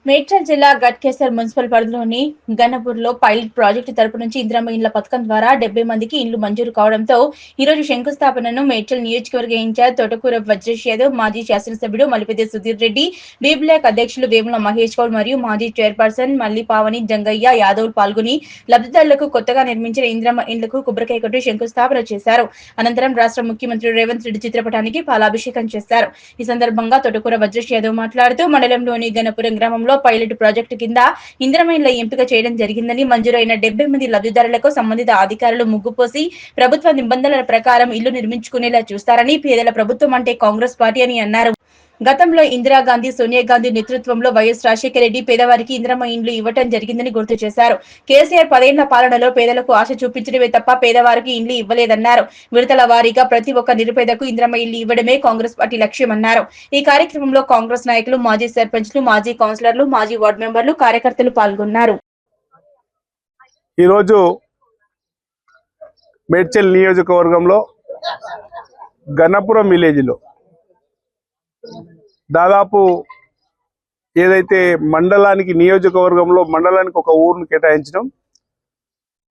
మేడ్చల్ జిల్లా గట్కేసర్ మున్సిపల్ పరిధిలోని గన్నపూర్లో pilot project తరపు నుంచి ఇందిరమ్మ ఇండ్ల పథకం ద్వారా 70 మందికి ఇండ్లు మంజూరు కావడంతో ఈ రోజు శంకుస్థాపనను మేడ్చల్ నియోజకవర్గ ఇన్ఛార్జ్ తోటకూర వజ్రేష్ యాదవ్, మాజీ శాసనసభ్యుడు మలిపెద్ది సుధీర్ రెడ్డి, బి బ్లాక్ అధ్యక్షులు వేముల మహేష్ గౌడ్ మరియు మాజీ చైర్పర్సన్ మల్లిపావని జంగయ్య యాదవ్ పాల్గొని లబ్ధిదారులకు కొత్తగా నిర్మించిన ఇందిరమ్మ ఇండ్లకు కొబ్బరికాయ కొట్టి శంకుస్థాపన చేశారు. అనంతరం రాష్ట్ర ముఖ్యమంత్రి రేవంత్ రెడ్డి చిత్రపటానికి పాలాభిషేకం చేశారు. ఈ సందర్భంగా తోటకూర వజ్రేష్ యాదవ్ మాట్లాడుతూ మండలంలోని గన్నపురం గ్రామంలో పైలట్ ప్రాజెక్టు కింద ఇందిరమ్మ ఇండ్ల ఎంపిక చేయడం జరిగిందని, మంజూరైన 70 మంది లబ్ధిదారులకు సంబంధిత అధికారులు ముగ్గుపోసి ప్రభుత్వ నిబంధనల ప్రకారం ఇల్లు నిర్మించుకునేలా చూస్తారని, పేదల ప్రభుత్వం అంటే కాంగ్రెస్ పార్టీ అని అన్నారు. గతంలో ఇందిరాగాంధీ, సోనియా గాంధీ నేతృత్వంలో వైఎస్ రాజశేఖర రెడ్డి పేదవారికి ఇందిరమ్మ ఇండ్లు ఇవ్వటం జరిగిందని గుర్తు చేశారు. కేసీఆర్ 10 ఏళ్ల పాలనలో పేదలకు ఆశ చూపించడమే తప్ప పేదవారికి ఇండ్లు ఇవ్వలేదన్నారు. విడతల వారీగా ప్రతి ఒక్క నిరుపేదకు ఇందిరమ్మ ఇల్లు ఇవ్వడమే కాంగ్రెస్ పార్టీ లక్ష్యమన్నారు. ఈ కార్యక్రమంలో కాంగ్రెస్ నాయకులు, మాజీ సర్పంచ్లు, మాజీ కౌన్సిలర్లు, మాజీ వార్డు మెంబర్లు, కార్యకర్తలు పాల్గొన్నారు. ఈ రోజు మేడ్చల్ నియోజకవర్గంలో గన్నపురం విలేజ్లో దాదాపు ఏదైతే మండలానికి, నియోజకవర్గంలో మండలానికి ఒక ఊరును కేటాయించడం,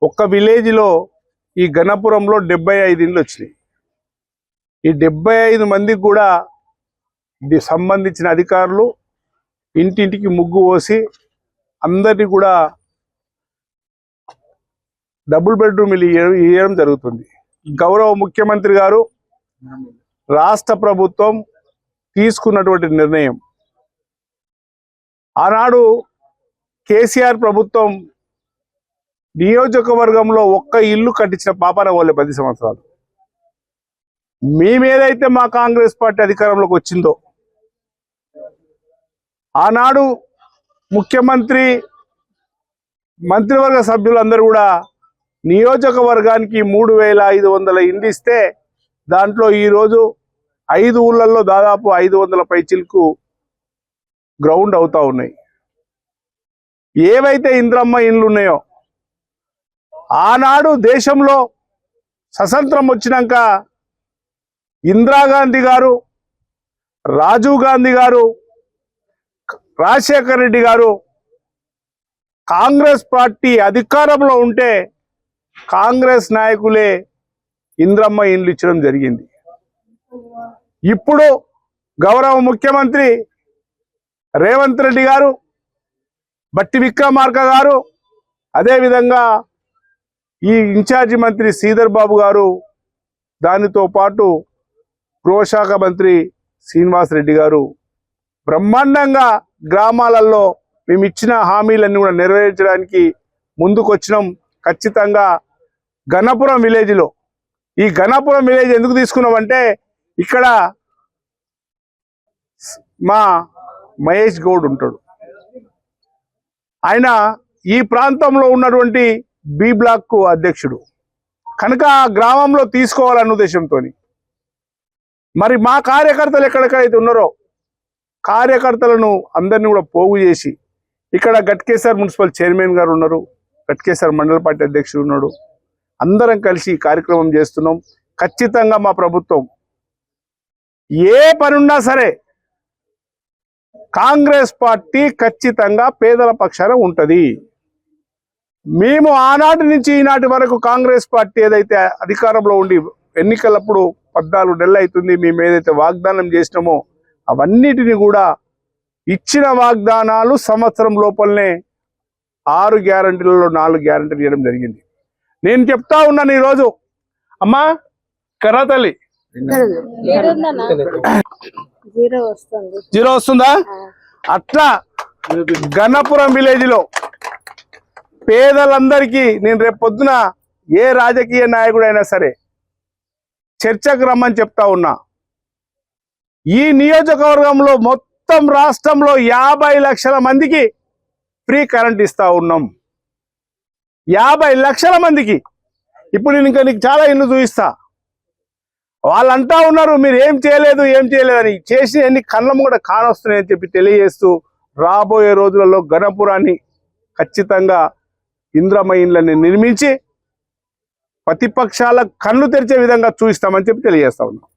ఒక్క విలేజ్లో ఈ గన్నపురంలో 75 ఇండ్లు వచ్చినాయి. ఈ 75 మందికి కూడా సంబంధించిన అధికారులు ఇంటింటికి ముగ్గు పోసి అందరినీ కూడా డబుల్ బెడ్రూమ్ ఇల్లు ఇవ్వడం జరుగుతుంది. గౌరవ ముఖ్యమంత్రి గారు, రాష్ట్ర ప్రభుత్వం తీసుకున్నటువంటి నిర్ణయం, ఆనాడు కేసీఆర్ ప్రభుత్వం నియోజకవర్గంలో ఒక్క ఇల్లు కట్టించిన పాపన వాళ్ళే 10 సంవత్సరాలు. మేమేదైతే మా కాంగ్రెస్ పార్టీ అధికారంలోకి వచ్చిందో ఆనాడు ముఖ్యమంత్రి, మంత్రివర్గ సభ్యులందరూ కూడా నియోజకవర్గానికి 3500 ఇండ్లు ఇస్తే దాంట్లో ఈరోజు 5 ఊళ్ళల్లో దాదాపు 500 పైచిలకు గ్రౌండ్ అవుతా ఉన్నాయి. ఏవైతే ఇందిరమ్మ ఇండ్లు ఉన్నాయో ఆనాడు దేశంలో స్వతంత్రం వచ్చినాక ఇందిరాగాంధీ గారు, రాజీవ్ గాంధీ గారు, రాజశేఖర రెడ్డి గారు కాంగ్రెస్ పార్టీ అధికారంలో ఉంటే కాంగ్రెస్ నాయకులే ఇందిరమ్మ ఇండ్లు ఇచ్చడం జరిగింది. ఇప్పుడు గౌరవ ముఖ్యమంత్రి రేవంత్ రెడ్డి గారు, బట్టి విక్రమార్క గారు, అదేవిధంగా ఈ ఇన్ఛార్జి మంత్రి శ్రీధర్ బాబు గారు, దానితో పాటు గృహశాఖ మంత్రి శ్రీనివాస్ రెడ్డి గారు బ్రహ్మాండంగా గ్రామాలలో మేము ఇచ్చిన హామీలన్నీ కూడా నెరవేర్చడానికి ముందుకొచ్చినాం. ఖచ్చితంగా గన్నపురం విలేజ్లో, ఈ గన్నపురం విలేజ్ ఎందుకు తీసుకున్నామంటే ఇక్కడ మా మహేష్ గౌడ్ ఉంటాడు. ఆయన ఈ ప్రాంతంలో ఉన్నటువంటి బి బ్లాక్ అధ్యక్షుడు కనుక ఆ గ్రామంలో తీసుకోవాలన్న ఉద్దేశంతో మరి మా కార్యకర్తలు ఎక్కడెక్కడైతే ఉన్నారో కార్యకర్తలను అందరినీ కూడా పోగు చేసి, ఇక్కడ గట్కేసర్ మున్సిపల్ చైర్మన్ గారు ఉన్నారు, గట్కేసర్ మండల పార్టీ అధ్యక్షుడు ఉన్నాడు, అందరం కలిసి కార్యక్రమం చేస్తున్నాం. ఖచ్చితంగా మా ప్రభుత్వం ఏ పనున్నా సరే కాంగ్రెస్ పార్టీ ఖచ్చితంగా పేదల పక్షాన ఉంటది. మేము ఆనాటి నుంచి ఈనాటి వరకు కాంగ్రెస్ పార్టీ ఏదైతే అధికారంలో ఉండి ఎన్నికలప్పుడు 14 నెలలు అవుతుంది, మేము ఏదైతే వాగ్దానం చేసినామో అవన్నిటిని కూడా ఇచ్చిన వాగ్దానాలు సంవత్సరం లోపలనే 6 గ్యారంటీలలో 4 గ్యారంటీలు ఇవ్వడం జరిగింది. నేను చెప్తా ఉన్నాను ఈరోజు, అమ్మా కర్రతల్లి జీరో వస్తుందా? అట్లా గన్నపురం విలేజ్ లో పేదలందరికీ నేను రేపు పొద్దున ఏ రాజకీయ నాయకుడైనా సరే చర్చకు రమ్మని చెప్తా ఉన్నా. ఈ నియోజకవర్గంలో మొత్తం రాష్ట్రంలో 50 లక్షల మందికి ఫ్రీ కరెంట్ ఇస్తా ఉన్నాం. 50 లక్షల మందికి. ఇప్పుడు నేను ఇంకా నీకు చాలా ఇల్లు చూపిస్తా. వాళ్ళు అంటా ఉన్నారు మీరు ఏం చేయలేదు అని, చేసి ఎన్ని కళ్ళము కూడా కానొస్తున్నాయని చెప్పి తెలియజేస్తూ రాబోయే రోజులలో గణపురాన్ని ఖచ్చితంగా ఇందిరమ్మ ఇండ్లని నిర్మించి ప్రతిపక్షాల కళ్ళు తెరిచే విధంగా చూపిస్తామని చెప్పి తెలియజేస్తా ఉన్నాం.